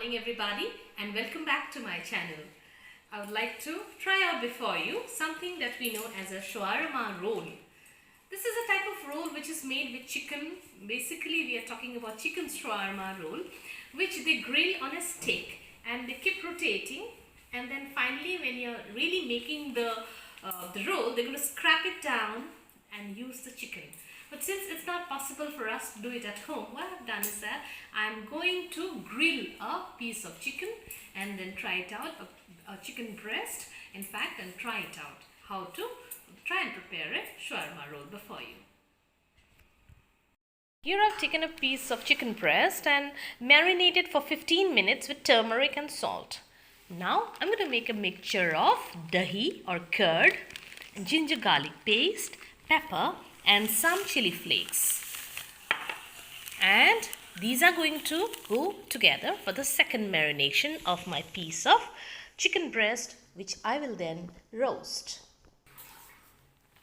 morning everybody and welcome back to my channel. I would like to try out before you something that we know as a shawarma roll. This is a type of roll which is made with chicken. Basically we are talking about chicken shawarma roll which they grill on a stick and they keep rotating, and then finally when you're really making the roll, they're going to scrap it down and use the chicken. But since it's not possible for us to do it at home, what I've done is that I'm going to grill a piece of chicken and then try it out, a chicken breast in fact, and try it out how to try and prepare a shawarma roll before you. Here I've taken a piece of chicken breast and marinated for 15 minutes with turmeric and salt. Now I'm going to make a mixture of dahi or curd, ginger garlic paste, pepper and some chili flakes, and these are going to go together for the second marination of my piece of chicken breast, which I will then roast.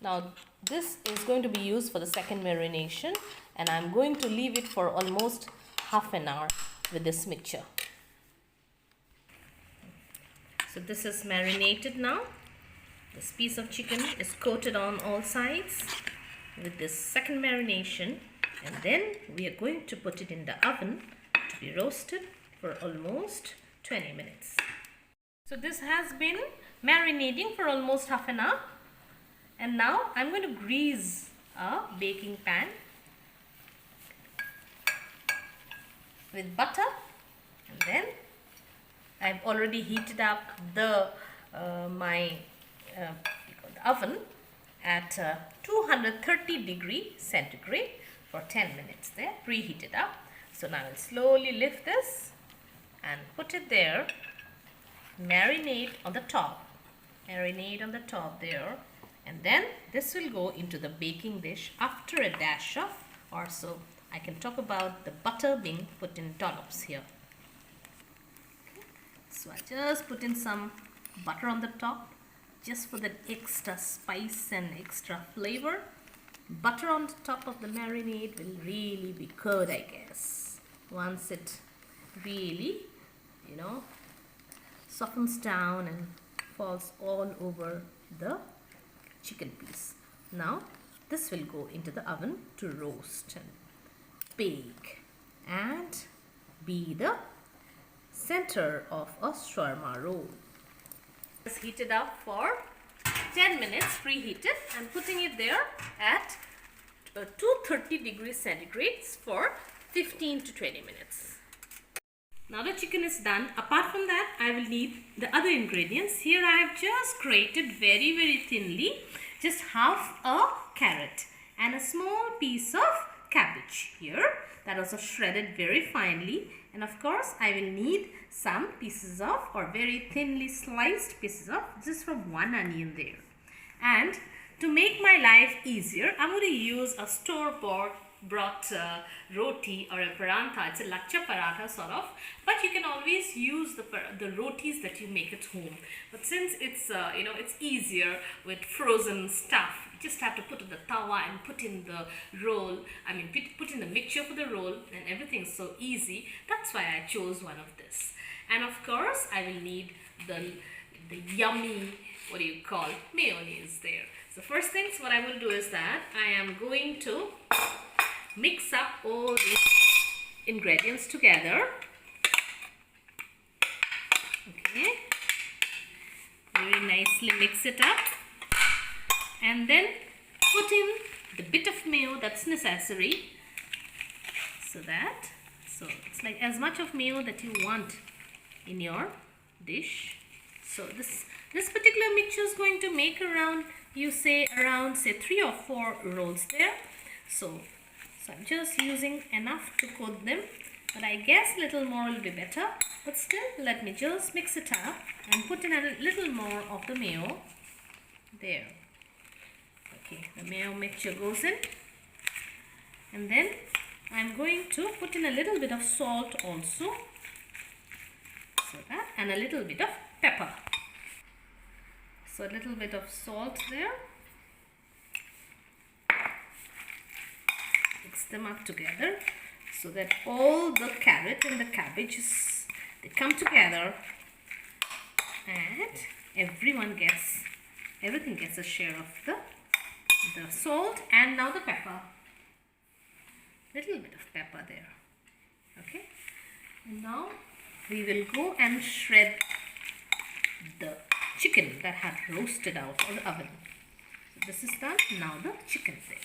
Now this is going to be used for the second marination and I'm going to leave it for almost half an hour with this mixture. So this is marinated now. This piece of chicken is coated on all sides with this second marination, and then we are going to put it in the oven to be roasted for almost 20 minutes. So this has been marinating for almost half an hour, and now I'm going to grease a baking pan with butter, and then I've already heated up the oven at 230 degrees centigrade for 10 minutes there, preheated up. So now I'll slowly lift this and put it there, marinate on the top there, and then this will go into the baking dish after a dash of, or so I can talk about the butter being put in dollops here. Okay. So I just put in some butter on the top just for that extra spice and extra flavor. Butter on the top of the marinade will really be good, I guess, once it really, softens down and falls all over the chicken piece. Now this will go into the oven to roast and bake and be the center of a shawarma roll. It's heated up for 10 minutes, preheated, and putting it there at 230 degrees centigrade for 15 to 20 minutes. Now the chicken is done. Apart from that, I will need the other ingredients. Here I have just grated very thinly just half a carrot and a small piece of cabbage here that also shredded very finely, and of course I will need some pieces of, or very thinly sliced pieces of, just from one onion there. And to make my life easier, I'm going to use a store-bought roti or a parantha. It's a lachcha paratha sort of, but you can always use the rotis that you make at home. But since it's it's easier with frozen stuff, you just have to put in the tawa and put in the roll. Put in the mixture for the roll, and everything's so easy. That's why I chose one of this. And of course, I will need the yummy, mayonnaise there. So first things, what I will do is that I am going to mix up all these ingredients together. Okay, very nicely mix it up, and then put in the bit of mayo that's necessary. So it's like as much of mayo that you want in your dish. So this particular mixture is going to make around say 3 or 4 rolls there. So I'm just using enough to coat them, but I guess little more will be better. But still, let me just mix it up and put in a little more of the mayo there. Okay, the mayo mixture goes in, and then I'm going to put in a little bit of salt also, and a little bit of pepper. So a little bit of salt there. Mix them up together so that all the carrot and the cabbage is They come together and everything gets a share of the salt and now the pepper. Little bit of pepper there. Okay. And now we will go and shred the chicken that had roasted out of the oven. So this is done. Now the chicken there.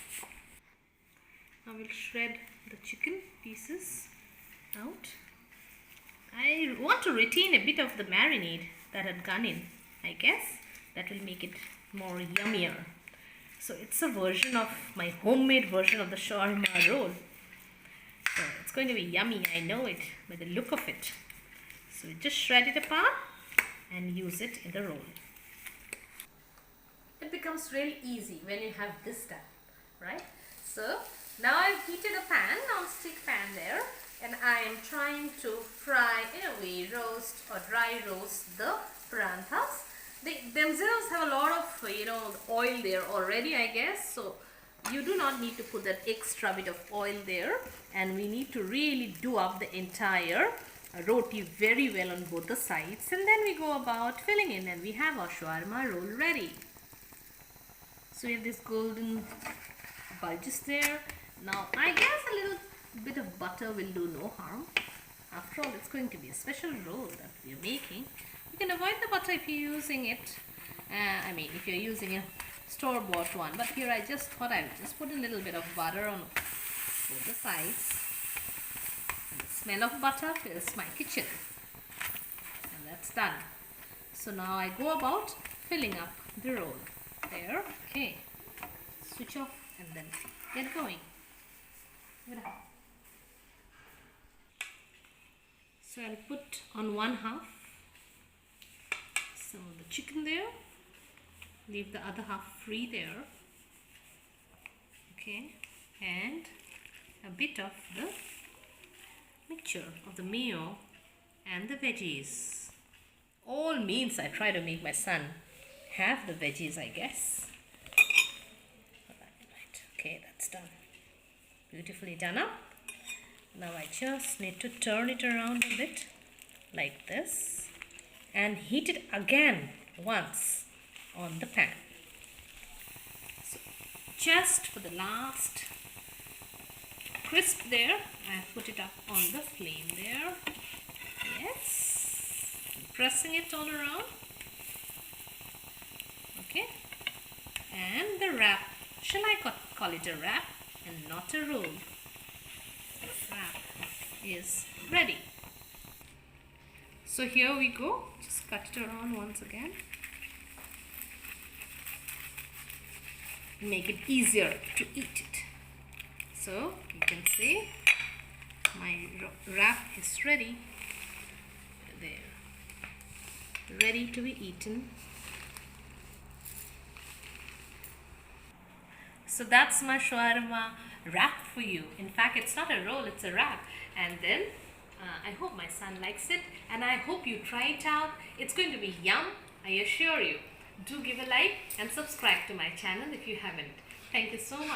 I will shred the chicken pieces out. I want to retain a bit of the marinade that had gone in. I guess that will make it more yummier. So it's a version of my homemade version of the shawarma roll. So it's going to be yummy, I know it by the look of it. So we just shred it apart and use it in the roll. It becomes really easy when you have this done, right? So now I've heated a pan, non-stick pan there, and I am trying to fry, in a way, roast or dry roast the paranthas. They themselves have a lot of, oil there already, I guess. So you do not need to put that extra bit of oil there, and we need to really do up the entire roti very well on both the sides, and then we go about filling in and we have our shawarma roll ready. So we have this golden bulges there. Now I guess a little bit of butter will do no harm. After all, it's going to be a special roll that we are making. You can avoid the butter if you're using it. If you're using a store-bought one. But here I just thought I would just put a little bit of butter on both the sides. And the smell of butter fills my kitchen. And that's done. So now I go about filling up the roll. There. Okay. Switch off and then get going. So I'll put on one half some of the chicken there. Leave the other half free there. Okay. And a bit of the mixture of the mayo and the veggies. All means I try to make my son have the veggies, I guess. Right. Okay, that's done. Beautifully done up. Now I just need to turn it around a bit like this and heat it again once on the pan. So just for the last crisp there, I put it up on the flame there. Yes, I'm pressing it all around. Okay, and the wrap, shall I call it a wrap and not a roll? The wrap is ready. So here we go, just cut it around once again. Make it easier to eat it. So you can see my wrap is ready. There, ready to be eaten. So that's my shawarma wrap for you. In fact, it's not a roll, it's a wrap. And then I hope my son likes it, and I hope you try it out. It's going to be yum, I assure you. Do give a like and subscribe to my channel if you haven't. Thank you so much.